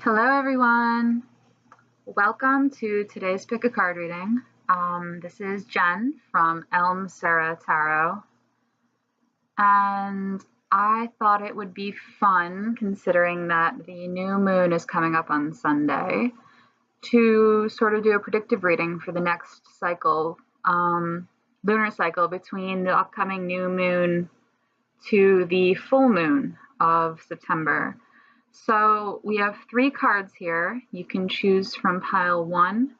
Hello everyone! Welcome to today's pick a card reading. This is Jen from Elm Sera Tarot, and I thought it would be fun, considering that the new moon is coming up on Sunday, to sort of do a predictive reading for the next cycle, lunar cycle between the upcoming new moon to the full moon of September. So we have 3 cards here. You can choose from pile 1,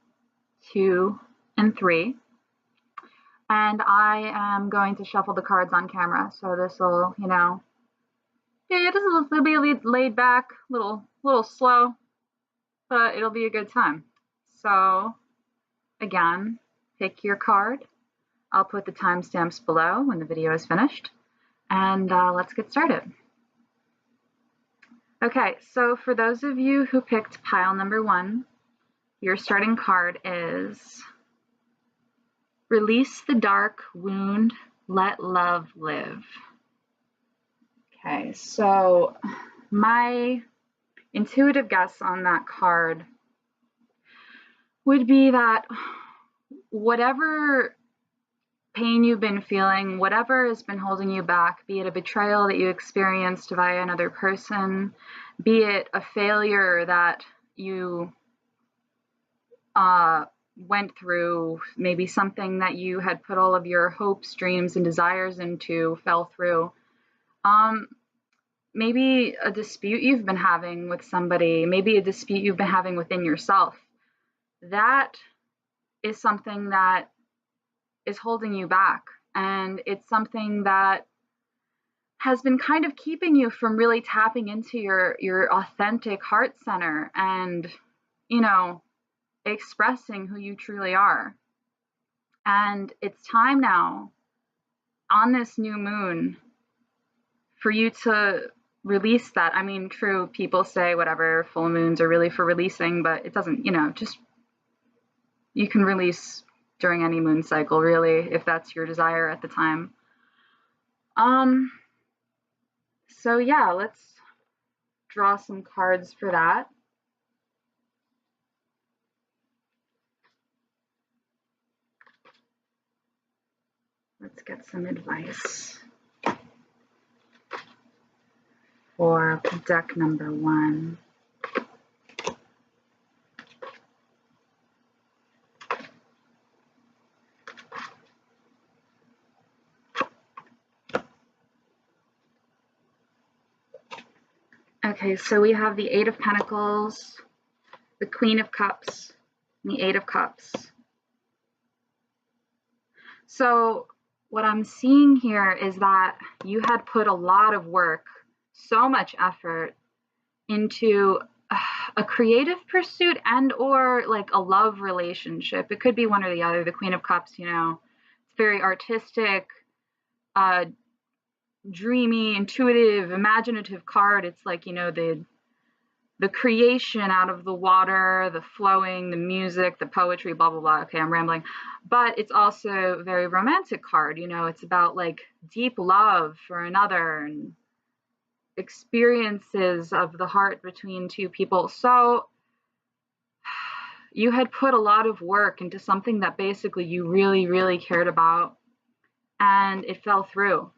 2, and 3. And I am going to shuffle the cards on camera. So this will, it'll be laid back, little slow, but it'll be a good time. So again, pick your card. I'll put the timestamps below when the video is finished. And let's get started. Okay, so for those of you who picked pile number 1, your starting card is Release the Dark Wound, Let Love Live. Okay, so my intuitive guess on that card would be that whatever pain you've been feeling, whatever has been holding you back, be it a betrayal that you experienced via another person, be it a failure that you went through, maybe something that you had put all of your hopes, dreams, and desires into fell through. Maybe a dispute you've been having with somebody, maybe a dispute you've been having within yourself. That is something that is holding you back, and it's something that has been kind of keeping you from really tapping into your authentic heart center and expressing who you truly are. And it's time now on this new moon for you to release that. I mean, true, people say whatever, full moons are really for releasing, but it doesn't, you can release during any moon cycle, really, if that's your desire at the time. So yeah, let's draw some cards for that. Let's get some advice for deck number 1. Okay, so we have the 8 of Pentacles, the Queen of Cups, and the 8 of Cups. So what I'm seeing here is that you had put a lot of work, so much effort into a creative pursuit and or like a love relationship. It could be one or the other. The Queen of Cups, it's very artistic, dreamy, intuitive, imaginative card. It's like, the creation out of the water, the flowing, the music, the poetry, blah, blah, blah. Okay, I'm rambling. But it's also a very romantic card. It's about like deep love for another and experiences of the heart between two people. So you had put a lot of work into something that basically you really, really cared about, and it fell through.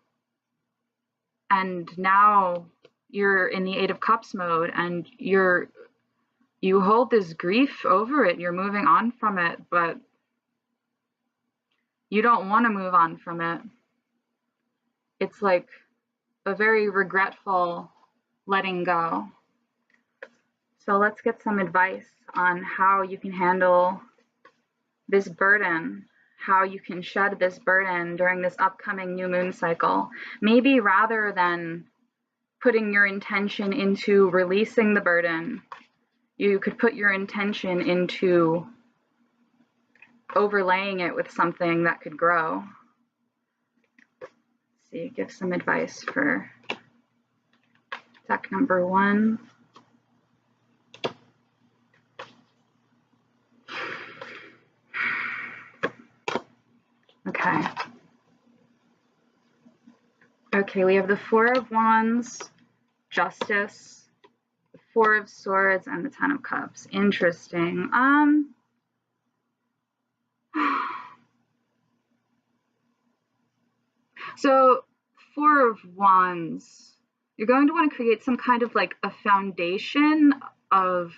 And now you're in the 8 of Cups mode, and you hold this grief over it. You're moving on from it, but you don't want to move on from it. It's like a very regretful letting go. So let's get some advice on how you can handle this burden, how you can shed this burden during this upcoming new moon cycle. Maybe rather than putting your intention into releasing the burden, you could put your intention into overlaying it with something that could grow. Let's see, give some advice for deck number 1. Okay. Okay, we have the 4 of Wands, Justice, the Four of Swords and the Ten of Cups. Interesting. So Four of Wands, you're going to want to create some kind of like a foundation of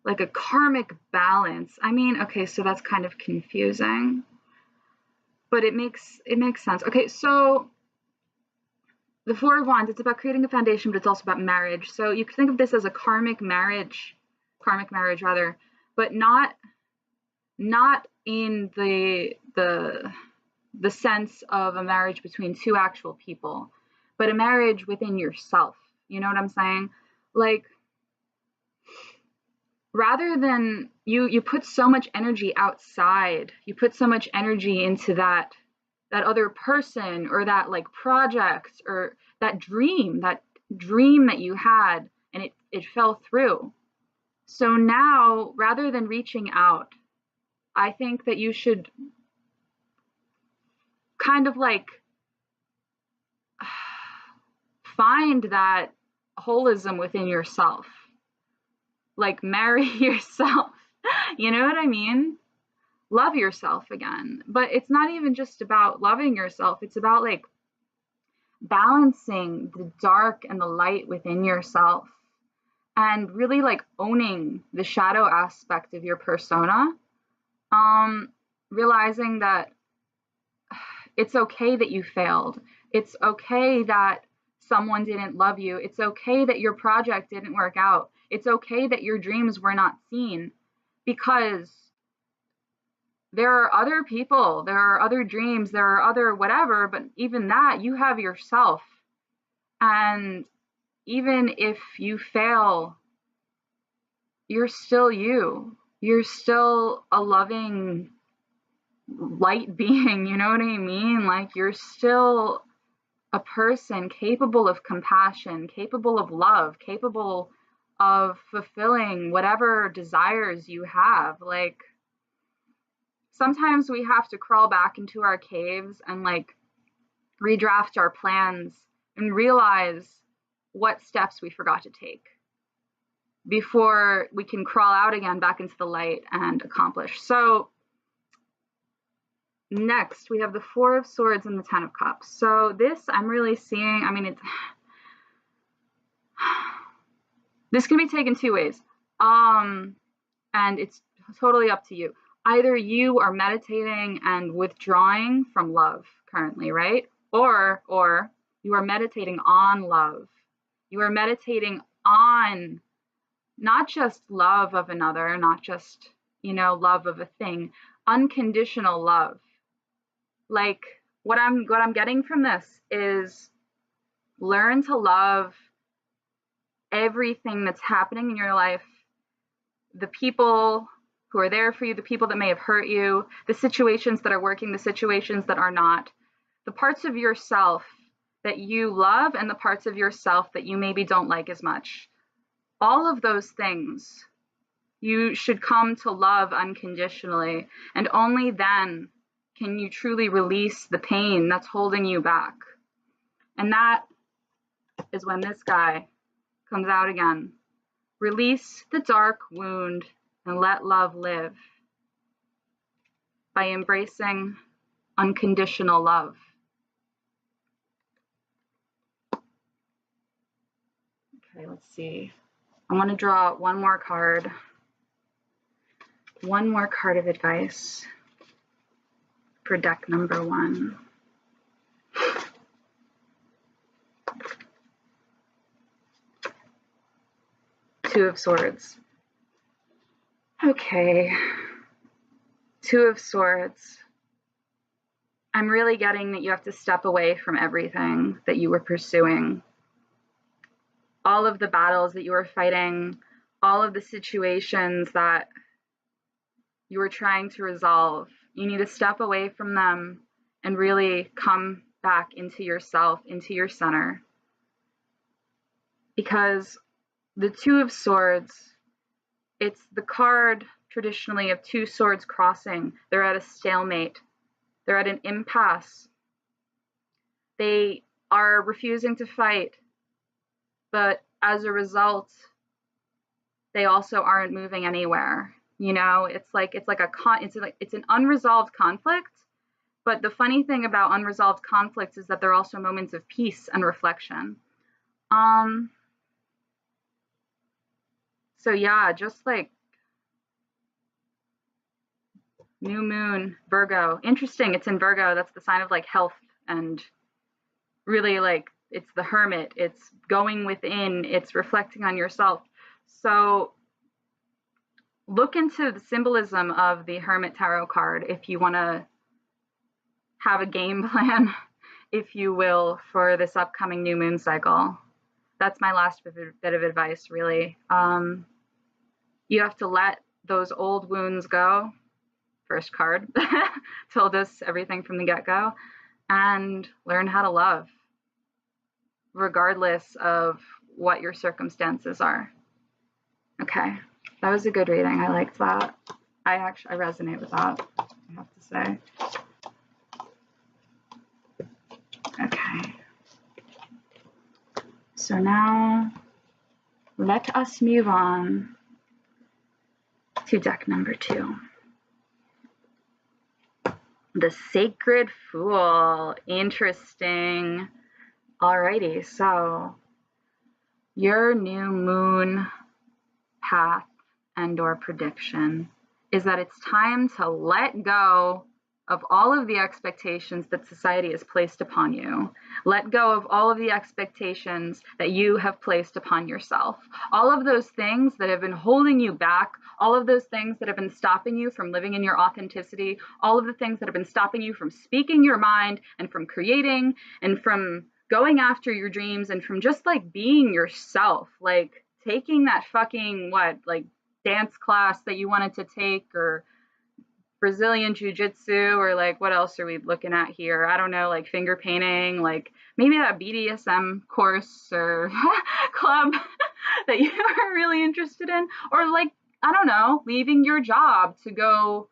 like a karmic balance. I mean, okay, so that's kind of confusing, but it makes sense. Okay, so the Four of Wands, it's about creating a foundation, but it's also about marriage. So you can think of this as a karmic marriage rather, but not in the sense of a marriage between two actual people, but a marriage within yourself. You know what I'm saying? Like, rather than you put so much energy outside, you put so much energy into that other person or that like project or that dream that you had, and it fell through. So now, rather than reaching out, I think that you should kind of like find that holism within yourself, like marry yourself. You know what I mean? Love yourself again. But it's not even just about loving yourself, it's about like balancing the dark and the light within yourself, and really like owning the shadow aspect of your persona. Realizing that it's okay that you failed. It's okay that someone didn't love you. It's okay that your project didn't work out. It's okay that your dreams were not seen, because there are other people, there are other dreams, there are other whatever, but even that, you have yourself. And even if you fail, you're still you. You're still a loving light being, you know what I mean? Like, you're still a person capable of compassion, capable of love, capable of fulfilling whatever desires you have. Like, sometimes we have to crawl back into our caves and like redraft our plans and realize what steps we forgot to take before we can crawl out again back into the light and accomplish. So next we have the Four of Swords and the Ten of Cups. So this, I'm really seeing, I mean, this can be taken two ways. And it's totally up to you. Either you are meditating and withdrawing from love currently, right? Or you are meditating on love. You are meditating on not just love of another, not just, you know, love of a thing, unconditional love. Like, what I'm getting from this is learn to love everything that's happening in your life, the people who are there for you, the people that may have hurt you, the situations that are working, the situations that are not, the parts of yourself that you love and the parts of yourself that you maybe don't like as much. All of those things you should come to love unconditionally, and only then can you truly release the pain that's holding you back. And that is when this guy comes out again. Release the dark wound and let love live by embracing unconditional love. Okay, let's see. I want to draw one more card. One more card of advice for deck number 1. Two of Swords. Okay. Two of Swords. I'm really getting that you have to step away from everything that you were pursuing. All of the battles that you were fighting, all of the situations that you were trying to resolve. You need to step away from them and really come back into yourself, into your center. Because the Two of Swords, it's the card traditionally of two swords crossing. They're at a stalemate. They're at an impasse. They are refusing to fight, but as a result, they also aren't moving anywhere. You know, it's like it's an unresolved conflict. But the funny thing about unresolved conflicts is that they're also moments of peace and reflection. So yeah, just like new moon, Virgo. Interesting, it's in Virgo. That's the sign of like health and really like it's the hermit. It's going within, it's reflecting on yourself. So look into the symbolism of the Hermit Tarot card if you want to have a game plan, if you will, for this upcoming new moon cycle. That's my last bit of advice, really. You have to let those old wounds go. First card told us everything from the get-go, and learn how to love, regardless of what your circumstances are. Okay, that was a good reading. I liked that. I resonate with that, I have to say. Okay. So now let us move on to deck number 2. The Sacred Fool. Interesting. Alrighty, so your new moon path and or prediction is that it's time to let go of all of the expectations that society has placed upon you. Let go of all of the expectations that you have placed upon yourself. All of those things that have been holding you back, all of those things that have been stopping you from living in your authenticity, all of the things that have been stopping you from speaking your mind and from creating and from going after your dreams and from just like being yourself, like taking that fucking like dance class that you wanted to take, or Brazilian jiu-jitsu, or like what else are we looking at here? I don't know, like finger painting, like maybe that BDSM course or club that you are really interested in, or like, I don't know, leaving your job to go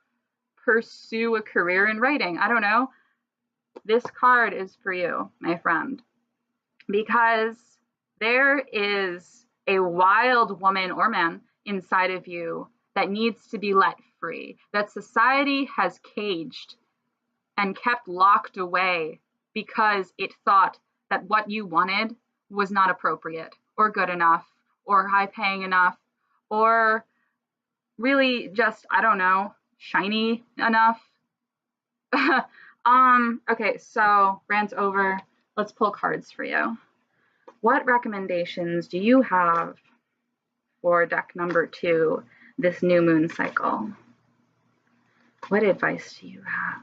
pursue a career in writing. I don't know. This card is for you, my friend, because there is a wild woman or man inside of you that needs to be let free, that society has caged and kept locked away because it thought that what you wanted was not appropriate or good enough or high paying enough or really just, I don't know, shiny enough. Okay, so rant over. Let's pull cards for you. What recommendations do you have for deck number 2, this new moon cycle? What advice do you have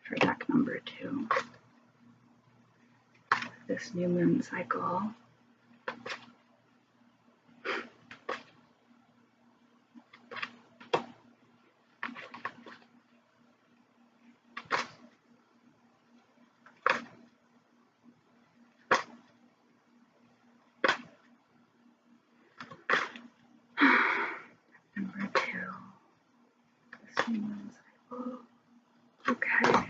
for deck number 2, this new moon cycle? Number 2, this new moon cycle. Okay.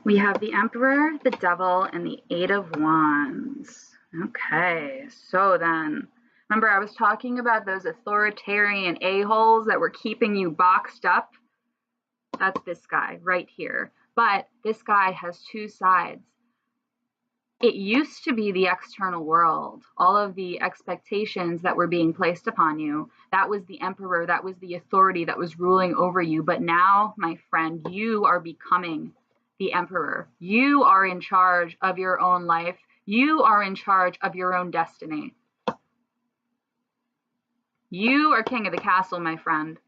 We have the Emperor, the Devil, and the 8 of Wands. Okay, so then, remember I was talking about those authoritarian a-holes that were keeping you boxed up? That's this guy right here. But this guy has 2 sides. It used to be the external world, all of the expectations that were being placed upon you. That was the emperor, that was the authority that was ruling over you. But now, my friend, you are becoming the emperor. You are in charge of your own life. You are in charge of your own destiny. You are king of the castle, my friend.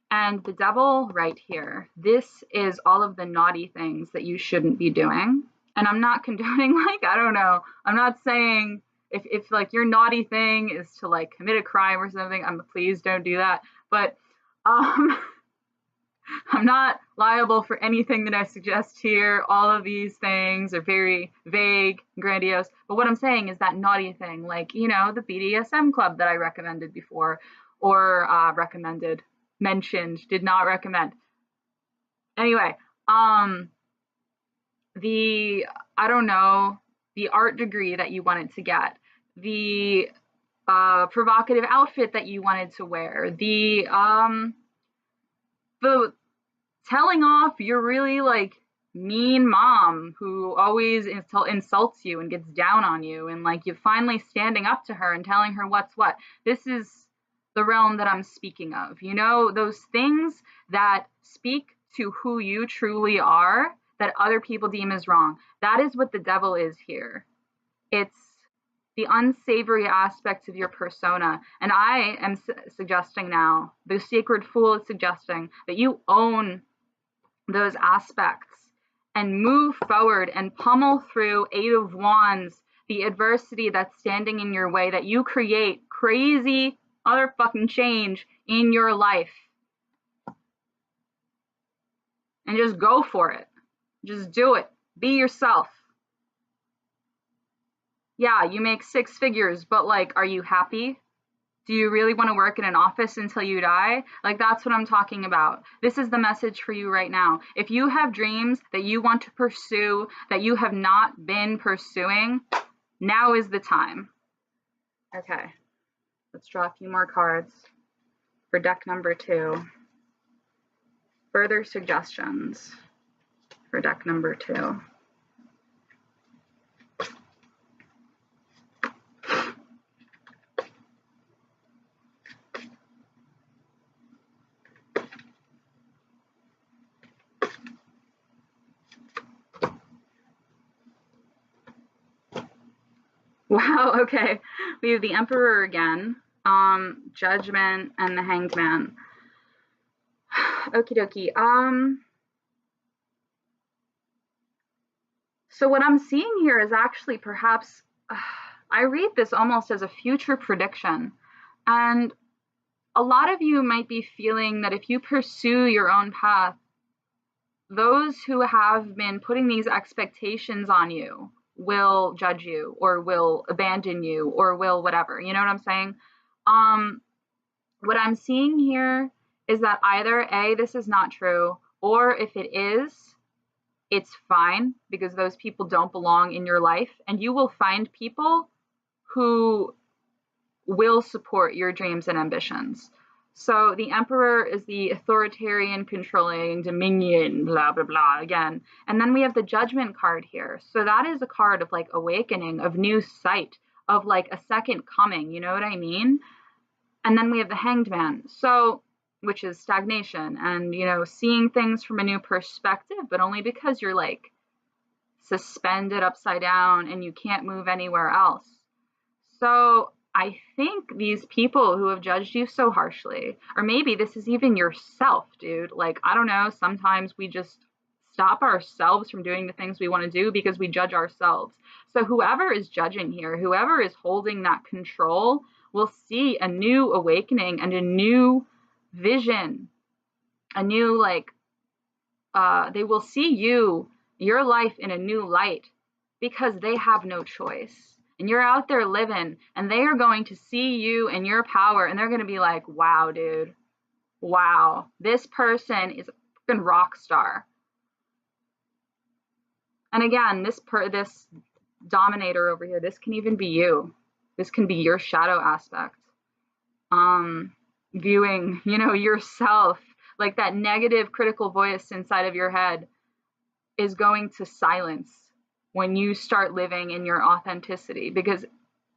And the devil right here, this is all of the naughty things that you shouldn't be doing. And I'm not condoning, like, I don't know, I'm not saying if like your naughty thing is to like commit a crime or something, please don't do that. But I'm not liable for anything that I suggest here. All of these things are very vague and grandiose. But what I'm saying is that naughty thing, like, you know, the BDSM club that I recommended before, or mentioned, did not recommend. Anyway, I don't know, the art degree that you wanted to get, the provocative outfit that you wanted to wear, the telling off your really like mean mom who always insults you and gets down on you, and like you finally standing up to her and telling her what's what. This is the realm that I'm speaking of. You know, those things that speak to who you truly are that other people deem as wrong. That is what the devil is here. It's the unsavory aspects of your persona. And I am suggesting now, the Sacred Fool is suggesting that you own those aspects and move forward and pummel through Eight of Wands, the adversity that's standing in your way, that you create crazy motherfucking change in your life. And just go for it. Just do it. Be yourself. Yeah, you make 6 figures, but like, are you happy? Do you really want to work in an office until you die? Like, that's what I'm talking about. This is the message for you right now. If you have dreams that you want to pursue, that you have not been pursuing, now is the time. Okay, let's draw a few more cards for deck number 2. Further suggestions for deck number 2. Wow, okay. We have the Emperor again, Judgment, and the Hanged Man. Okie dokie. So what I'm seeing here is actually perhaps, I read this almost as a future prediction. And a lot of you might be feeling that if you pursue your own path, those who have been putting these expectations on you will judge you or will abandon you or will whatever. You know what I'm saying? What I'm seeing here is that either A, this is not true, or if it is, it's fine because those people don't belong in your life, and you will find people who will support your dreams and ambitions. So the Emperor is the authoritarian, controlling, dominion, blah, blah, blah, again. And then we have the Judgment card here. So that is a card of like awakening, of new sight, of like a second coming, you know what I mean? And then we have the Hanged Man, so, which is stagnation and, you know, seeing things from a new perspective, but only because you're like suspended upside down and you can't move anywhere else. So I think these people who have judged you so harshly, or maybe this is even yourself, dude. Like, I don't know, sometimes we just stop ourselves from doing the things we want to do because we judge ourselves. So whoever is judging here, whoever is holding that control, will see a new awakening and a new vision, a new, like, they will see your life in a new light because they have no choice. And you're out there living, and they are going to see you and your power, and they're going to be like, wow, dude, wow, this person is a freaking rock star. And again, this dominator over here, this can even be you. This can be your shadow aspect. Viewing, you know, yourself, like that negative critical voice inside of your head is going to silence when you start living in your authenticity, because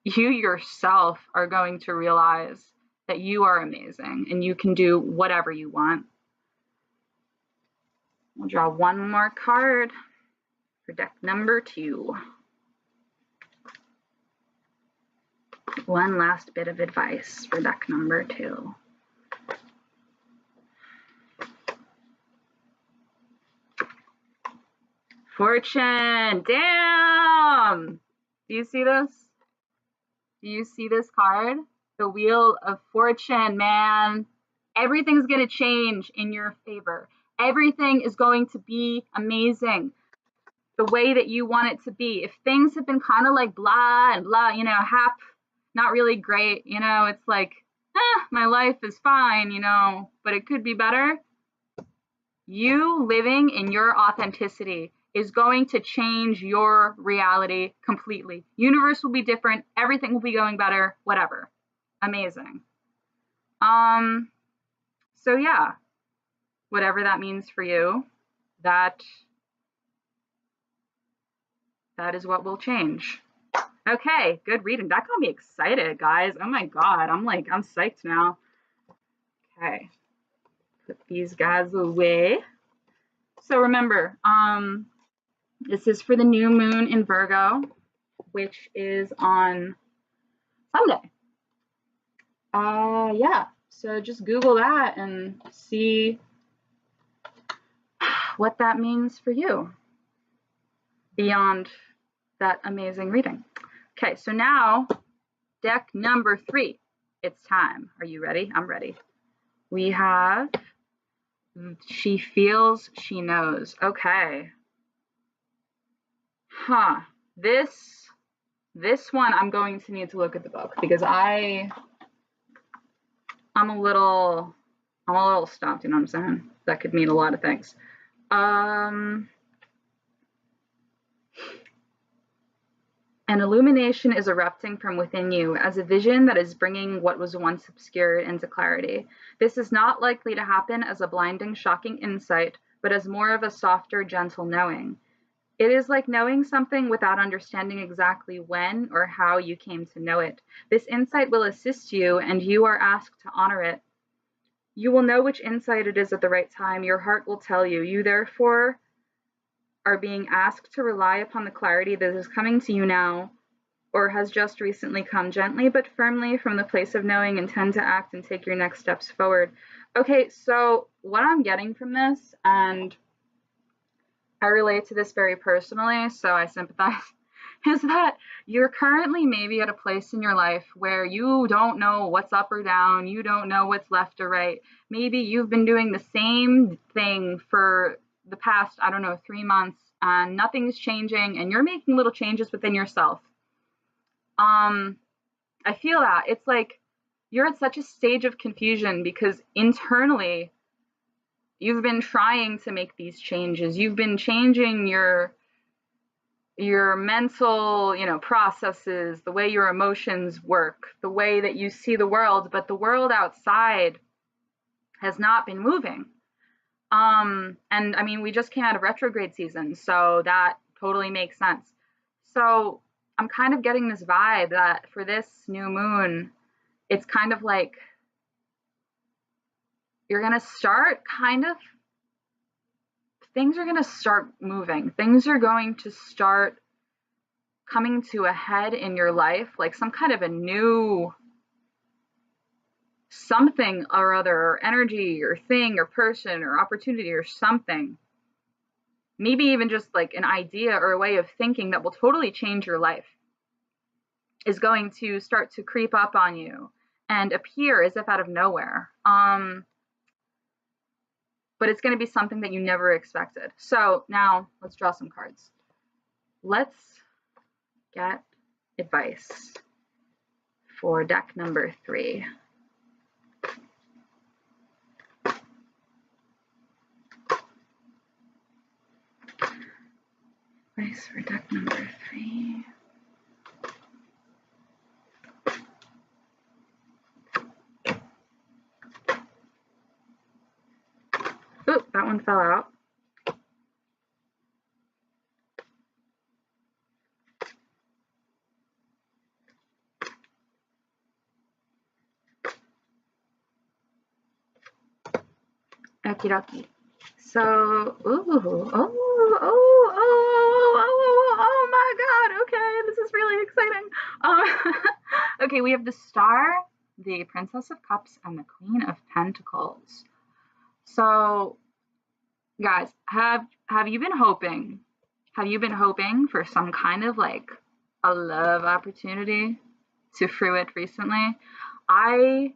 you yourself are going to realize that you are amazing and you can do whatever you want. We'll draw one more card for deck number 2. One last bit of advice for deck number 2. Fortune, damn! Do you see this? Do you see this card? The Wheel of Fortune, man. Everything's going to change in your favor. Everything is going to be amazing the way that you want it to be. If things have been kind of like blah and blah, you know, not really great, you know, it's like, my life is fine, you know, but it could be better. You living in your authenticity is going to change your reality completely. Universe will be different. Everything will be going better, whatever. Amazing. So yeah, whatever that means for you, that is what will change. Okay, good reading. That got me excited, guys. Oh my God, I'm psyched now. Okay, put these guys away. So remember, this is for the new moon in Virgo, which is on Sunday. Yeah, so just Google that and see what that means for you beyond that amazing reading. Okay, so now deck number 3. It's time. Are you ready? I'm ready. We have She Feels, She Knows. Okay. This one I'm going to need to look at the book because I'm a little stumped, you know what I'm saying? That could mean a lot of things. An illumination is erupting from within you as a vision that is bringing what was once obscured into clarity. This is not likely to happen as a blinding, shocking insight, but as more of a softer, gentle knowing. It is like knowing something without understanding exactly when or how you came to know it. This insight will assist you, and you are asked to honor it. You will know which insight it is at the right time. Your heart will tell you. You, therefore, are being asked to rely upon the clarity that is coming to you now, or has just recently come, gently but firmly from the place of knowing, intend to act and take your next steps forward. Okay, so what I'm getting from this, and I relate to this very personally, so I sympathize, is that you're currently maybe at a place in your life where you don't know what's up or down, you don't know what's left or right. Maybe you've been doing the same thing for the past, I don't know, 3 months, and nothing's changing, and you're making little changes within yourself. I feel that. It's like you're at such a stage of confusion because internally you've been trying to make these changes. You've been changing your mental, processes, the way your emotions work, the way that you see the world, but the world outside has not been moving. And I mean, we just came out of retrograde season, so that totally makes sense. So I'm kind of getting this vibe that for this new moon, it's kind of like you're going to start things are going to start moving. Things are going to start coming to a head in your life, like some kind of a new something or other, or energy or thing or person or opportunity or something. Maybe even just like an idea or a way of thinking that will totally change your life is going to start to creep up on you and appear as if out of nowhere. But it's going to be something that you never expected. So now let's draw some cards. Let's get advice for deck number 3. Advice for deck number 3. Oop, that one fell out. Okie dokie. So, oh my God. Okay, this is really exciting. Okay, we have the Star, the Princess of Cups, and the Queen of Pentacles. So, guys, have you been hoping? Have you been hoping for some kind of like a love opportunity to fruit recently? I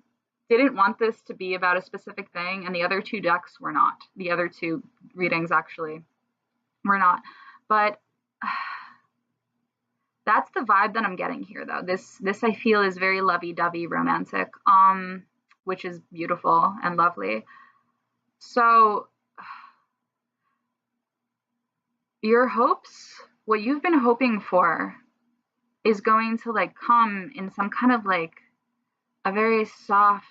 didn't want this to be about a specific thing, and the other 2 decks were not. The other 2 readings actually were not. But that's the vibe that I'm getting here, though. This I feel is very lovey-dovey romantic, which is beautiful and lovely. So your hopes, what you've been hoping for, is going to like come in some kind of like a very soft,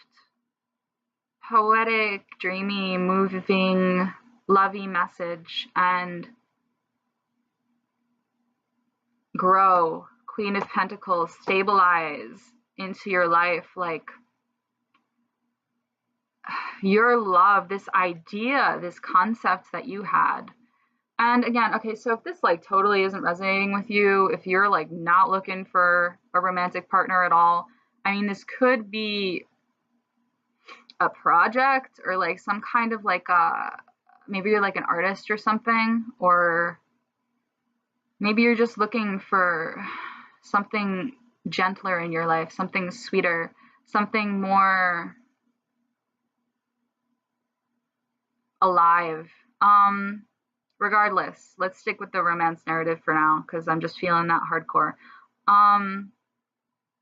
poetic, dreamy, moving, lovey message, and grow, Queen of Pentacles, stabilize into your life, like your love, this idea, this concept that you had. And again, okay, so if this like totally isn't resonating with you, if you're like not looking for a romantic partner at all, I mean, this could be a project or like some kind of like maybe you're like an artist or something, or maybe you're just looking for something gentler in your life, something sweeter, something more alive. Regardless, let's stick with the romance narrative for now because I'm just feeling that hardcore.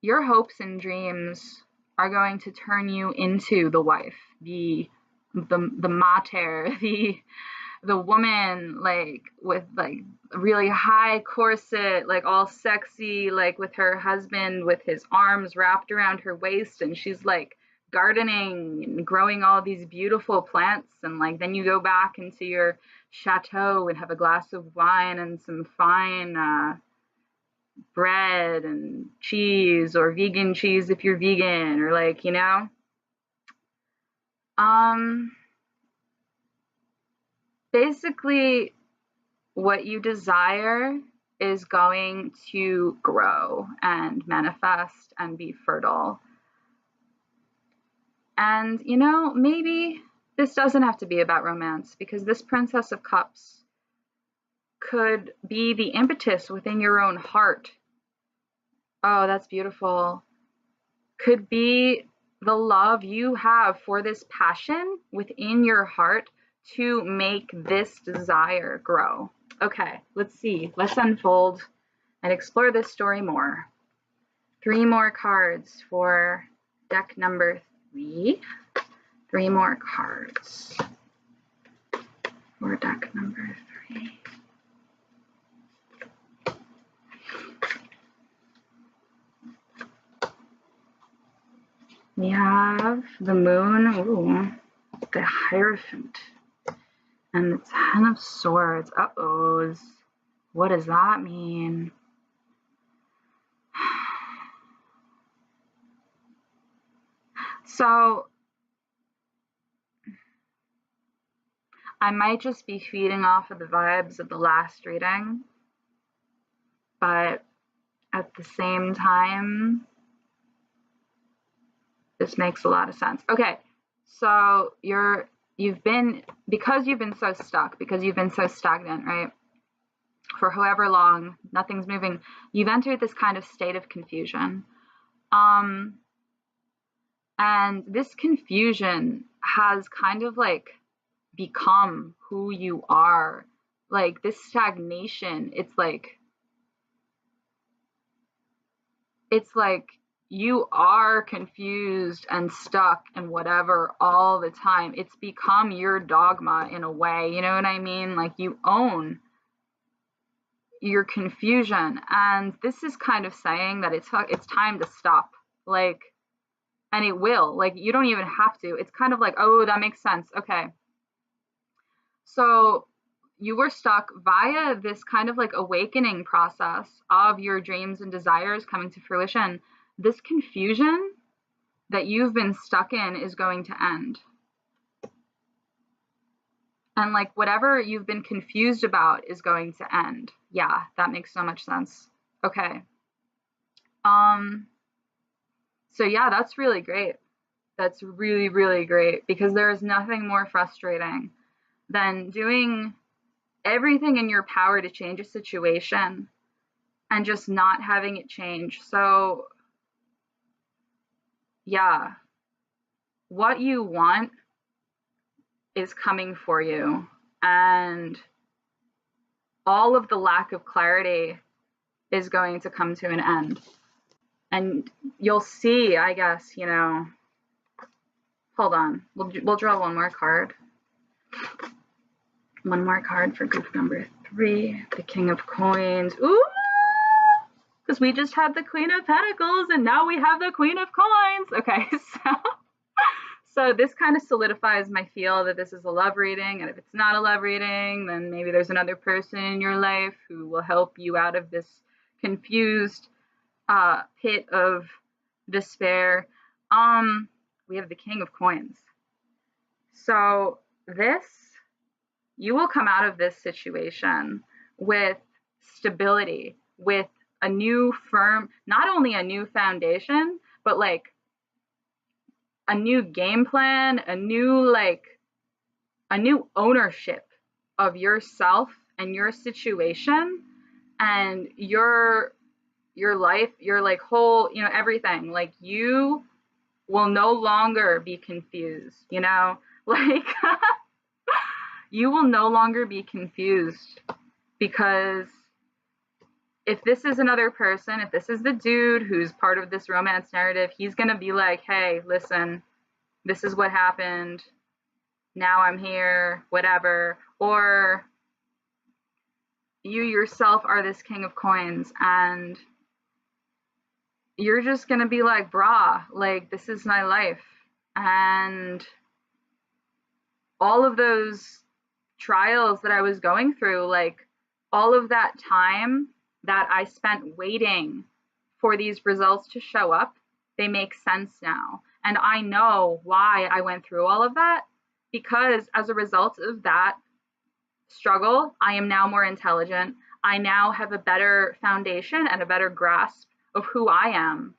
Your hopes and dreams are going to turn you into the wife, the mater, the woman, like with like a really high corset, like all sexy, like with her husband with his arms wrapped around her waist, and she's like gardening and growing all these beautiful plants, and like then you go back into your chateau and have a glass of wine and some fine bread and cheese, or vegan cheese if you're vegan, or like, you know, basically what you desire is going to grow and manifest and be fertile. And, you know, maybe this doesn't have to be about romance, because this Princess of Cups could be the impetus within your own heart. Oh, that's beautiful. Could be the love you have for this passion within your heart to make this desire grow. Okay, let's see. Let's unfold and explore this story more. 3 more cards for deck number 3. 3 more cards for deck number 3. We have the moon, ooh, the Hierophant, and the 10 of Swords. Uh-ohs. What does that mean? So, I might just be feeding off of the vibes of the last reading, but at the same time, this makes a lot of sense. Okay, so you've been so stuck, because you've been so stagnant, right? For however long, nothing's moving. You've entered this kind of state of confusion. And this confusion has kind of like become who you are. Like this stagnation, it's like you are confused and stuck and whatever all the time. It's become your dogma in a way, you know what I mean? Like you own your confusion, and this is kind of saying that it's time to stop. Like, and it will, like, you don't even have to. It's kind of like, oh, that makes sense. Okay. So you were stuck via this kind of like awakening process of your dreams and desires coming to fruition. This confusion that you've been stuck in is going to end. And like whatever you've been confused about is going to end. Yeah, that makes so much sense. Okay. So yeah, that's really great. That's really, really great, because there is nothing more frustrating than doing everything in your power to change a situation and just not having it change. So yeah, what you want is coming for you, and all of the lack of clarity is going to come to an end. And you'll see, I guess, you know, hold on, we'll draw one more card. One more card for group number 3, the King of Coins. Ooh! Because we just had the Queen of Pentacles and now we have the Queen of Coins. Okay, so this kind of solidifies my feel that this is a love reading, and if it's not a love reading, then maybe there's another person in your life who will help you out of this confused pit of despair. We have the King of Coins. So this, you will come out of this situation with stability, with a new firm, not only a new foundation, but like a new game plan, a new ownership of yourself and your situation and your life, your like whole, you know, everything. Like you will no longer be confused, you know, like you will no longer be confused, because if this is another person, if this is the dude who's part of this romance narrative, he's going to be like, hey, listen, this is what happened. Now I'm here, whatever. Or you yourself are this King of Coins and you're just going to be like, brah, like, this is my life. And all of those trials that I was going through, like all of that time that I spent waiting for these results to show up, they make sense now. And I know why I went through all of that, because as a result of that struggle, I am now more intelligent. I now have a better foundation and a better grasp of who I am.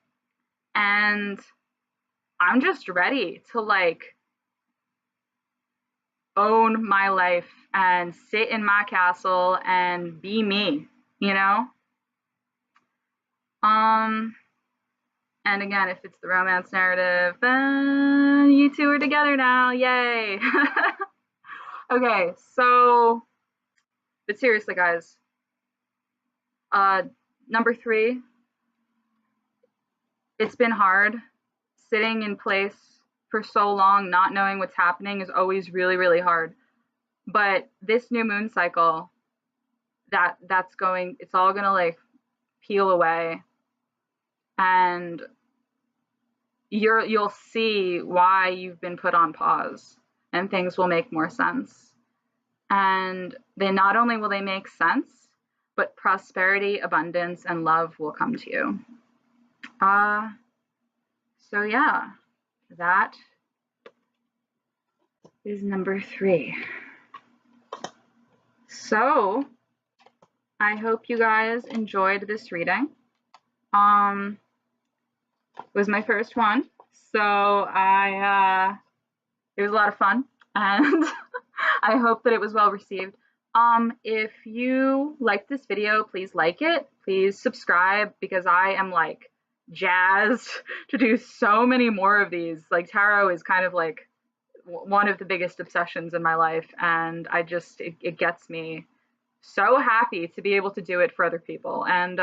And I'm just ready to like own my life and sit in my castle and be me, you know? And again, if it's the romance narrative, then you two are together now, yay. Okay, so, but seriously, guys, number 3, it's been hard. Sitting in place for so long, not knowing what's happening is always really, really hard. But this new moon cycle, it's all gonna like peel away, and you'll see why you've been put on pause, and things will make more sense. And they not only will they make sense, but prosperity, abundance, and love will come to you. So yeah, that is number 3. So I hope you guys enjoyed this reading. It was my first one, so it was a lot of fun, and I hope that it was well received. If you liked this video, please like it, please subscribe, because I am like jazzed to do so many more of these. Like, tarot is kind of like one of the biggest obsessions in my life, and it gets me so happy to be able to do it for other people. And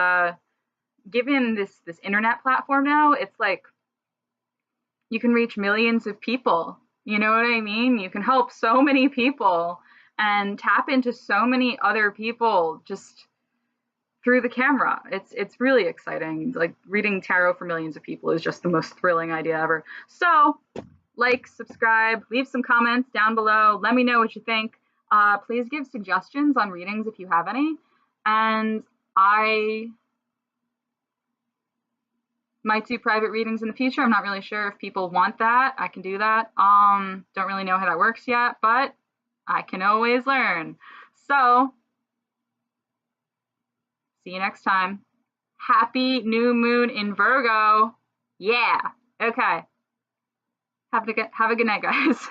given this internet platform now, it's like you can reach millions of people, you know what I mean? You can help so many people and tap into so many other people just through the camera. It's really exciting. Like, reading tarot for millions of people is just the most thrilling idea ever. So like, subscribe, leave some comments down below, let me know what you think. Please give suggestions on readings if you have any, and I might do private readings in the future. I'm not really sure if people want that. I can do that. Don't really know how that works yet, but I can always learn. So see you next time. Happy new moon in Virgo. Yeah. Okay. Have a good night, guys.